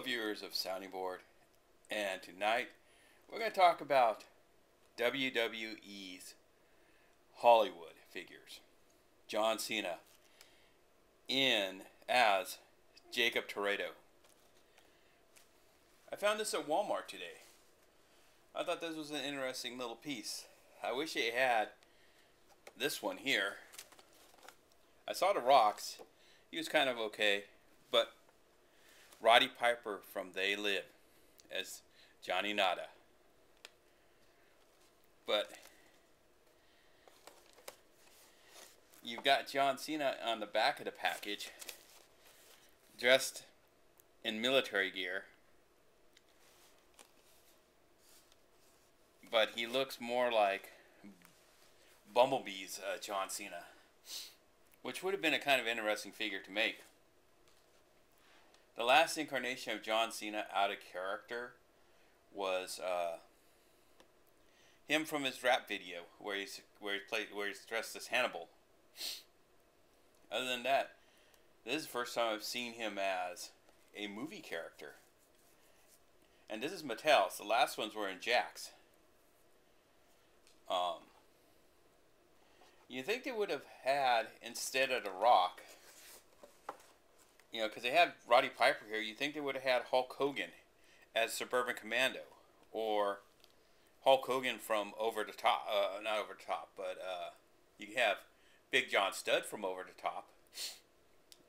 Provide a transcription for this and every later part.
Hello viewers of Sounding Board, and tonight we're going to talk about WWE's Hollywood Figures. John Cena in as Jakob Toretto. I found this at Walmart today. I thought this was an interesting little piece. I wish it had this one here. I saw the Rock's. He was kind of okay, but Roddy Piper from They Live as Johnny Nada. But you've got John Cena on the back of the package, dressed in military gear. But he looks more like Bumblebee's John Cena, which would have been a kind of interesting figure to make. The last incarnation of John Cena out of character was him from his rap video where he's dressed as Hannibal. Other than that, this is the first time I've seen him as a movie character. And this is Mattel's. The last ones were in Jakks. You think they would have had, instead of The Rock, because they have Roddy Piper here, you think they would have had Hulk Hogan as Suburban Commando, or Hulk Hogan from Over the Top, not Over the Top, but you have Big John Studd from Over the Top.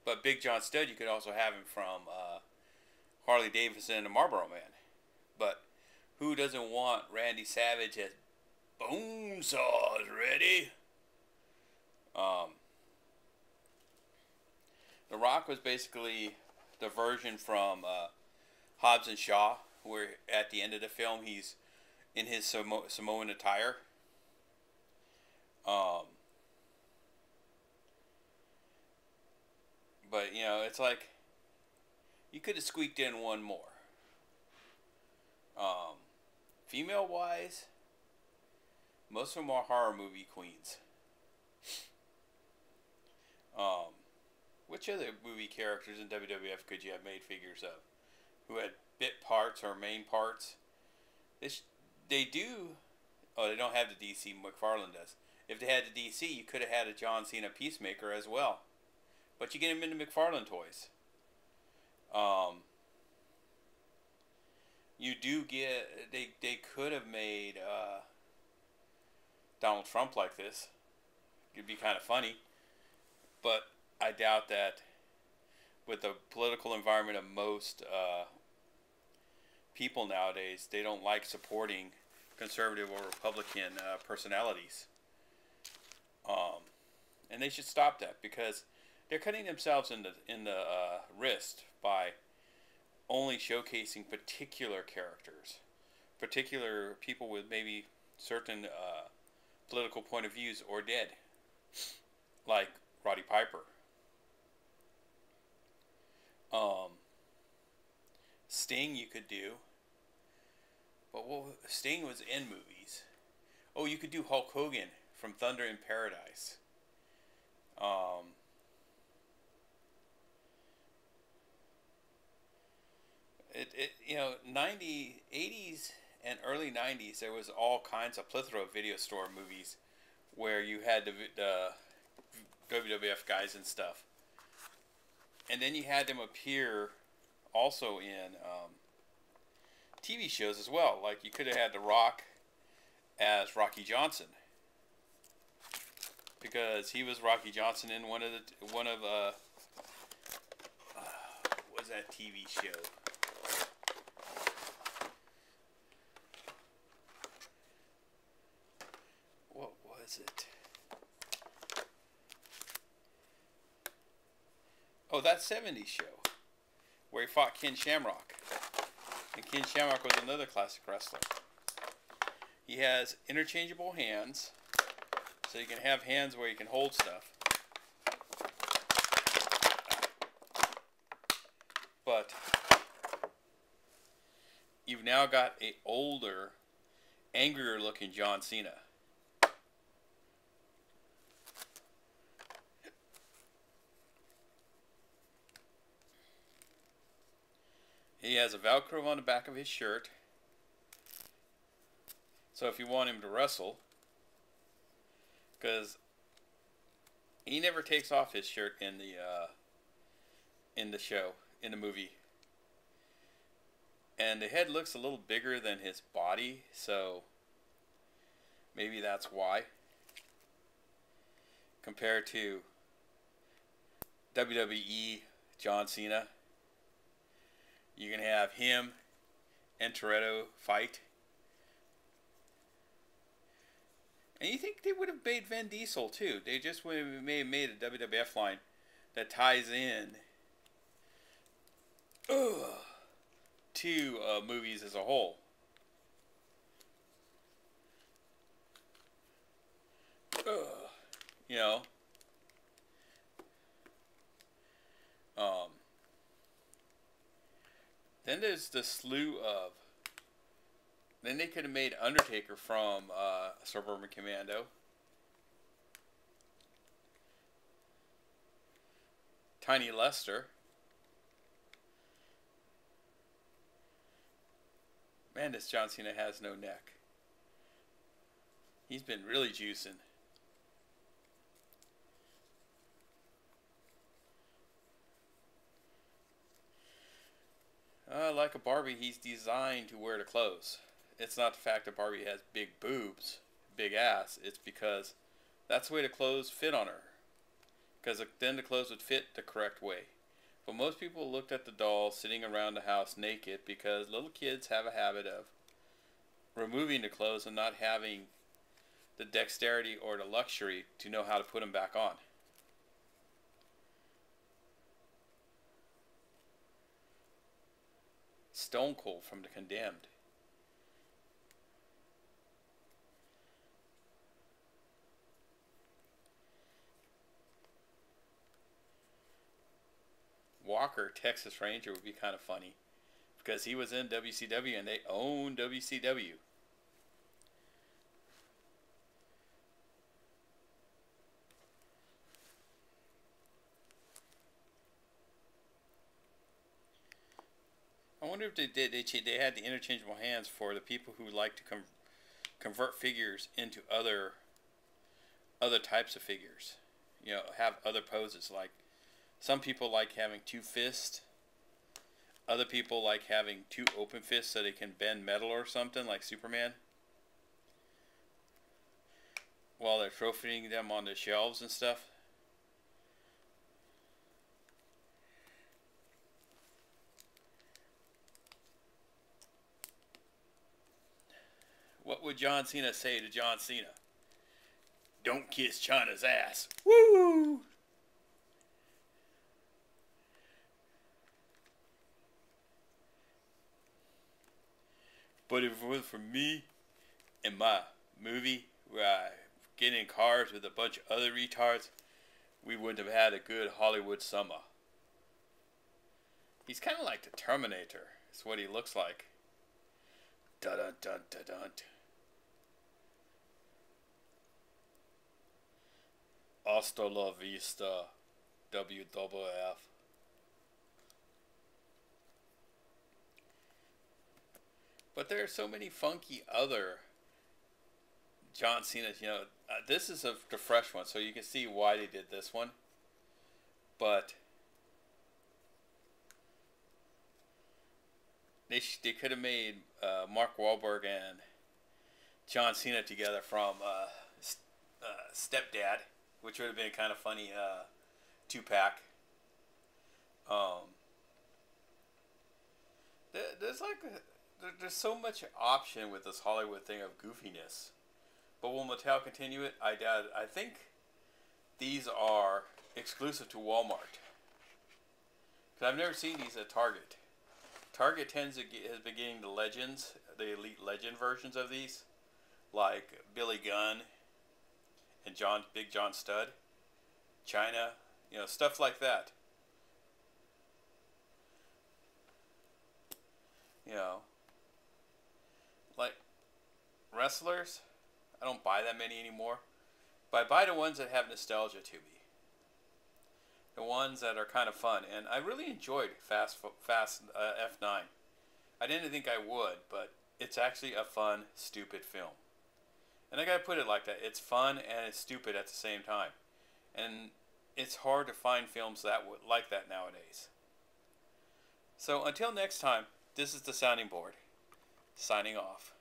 But Big John Studd, you could also have him from Harley Davidson and the Marlboro Man. But who doesn't want Randy Savage as Bonesaws ready? The Rock was basically the version from Hobbs and Shaw, where at the end of the film he's in his Samoan attire. But it's like you could have squeaked in one more. Female wise, most of them are horror movie queens. Which other movie characters in WWF could you have made figures of who had bit parts or main parts? They do. Oh, they don't have the DC. McFarlane does. If they had the DC, you could have had a John Cena Peacemaker as well. But you get him into McFarlane toys. You do get. They could have made Donald Trump like this. It'd be kind of funny. But I doubt that with the political environment of most people nowadays, they don't like supporting conservative or Republican personalities. And they should stop that, because they're cutting themselves in the wrist by only showcasing particular characters, particular people with maybe certain political point of views or dead, like Roddy Piper. Sting you could do, but Sting was in movies. Oh, you could do Hulk Hogan from Thunder in Paradise. 80s and early 90s, there was all kinds of plethora of video store movies where you had the WWF guys and stuff. And then you had them appear also in TV shows as well. Like you could have had The Rock as Rocky Johnson, because he was Rocky Johnson in one of what was that TV show? What was it? Oh, that 70s show where he fought Ken Shamrock. And Ken Shamrock was another classic wrestler. He has interchangeable hands, so you can have hands where you can hold stuff. But you've now got an older, angrier looking John Cena. He has a Velcro on the back of his shirt. So if you want him to wrestle, because he never takes off his shirt in the show, in the movie. And the head looks a little bigger than his body, so maybe that's why. Compared to WWE John Cena, you can have him and Toretto fight. And you think they would have made Vin Diesel too. They just would have made a WWF line that ties in to movies as a whole. You know. Then there's the slew of. Then they could have made Undertaker from Suburban Commando. Tiny Lester. Man, this John Cena has no neck. He's been really juicing. Like a Barbie, he's designed to wear the clothes. It's not the fact that Barbie has big boobs, big ass. It's because that's the way the clothes fit on her. Because then the clothes would fit the correct way. But most people looked at the doll sitting around the house naked because little kids have a habit of removing the clothes and not having the dexterity or the luxury to know how to put them back on. Stone Cold from The Condemned. Walker, Texas Ranger, would be kind of funny because he was in WCW and they own WCW. I wonder if they did. They had the interchangeable hands for the people who like to convert figures into other types of figures. You know, have other poses. Like some people like having two fists. Other people like having two open fists so they can bend metal or something, like Superman. While they're trophying them on the shelves and stuff. What would John Cena say to John Cena? Don't kiss China's ass. Woo! But if it wasn't for me and my movie where I get in cars with a bunch of other retards, we wouldn't have had a good Hollywood summer. He's kind of like the Terminator. That's what he looks like. Dun dun dun dun dun. Hasta la vista, WWF. But there are so many funky other John Cena's. You know, this is the fresh one, so you can see why they did this one. But they could have made Mark Wahlberg and John Cena together from Stepdad, which would have been kind of funny 2-pack. There's so much option with this Hollywood thing of goofiness. But will Mattel continue it? I doubt it. I think these are exclusive to Walmart. Because I've never seen these at Target. Target has been getting the Legends, the Elite Legend versions of these. Like Billy Gunn and Big John Studd. China. You know, stuff like that. You know. Like wrestlers, I don't buy that many anymore. But I buy the ones that have nostalgia to me. the ones that are kind of fun. And I really enjoyed Fast F9. I didn't think I would, but it's actually a fun, stupid film. And I gotta put it like that. It's fun and it's stupid at the same time. And it's hard to find films that would like that nowadays. So until next time, this is the Sounding Board, signing off.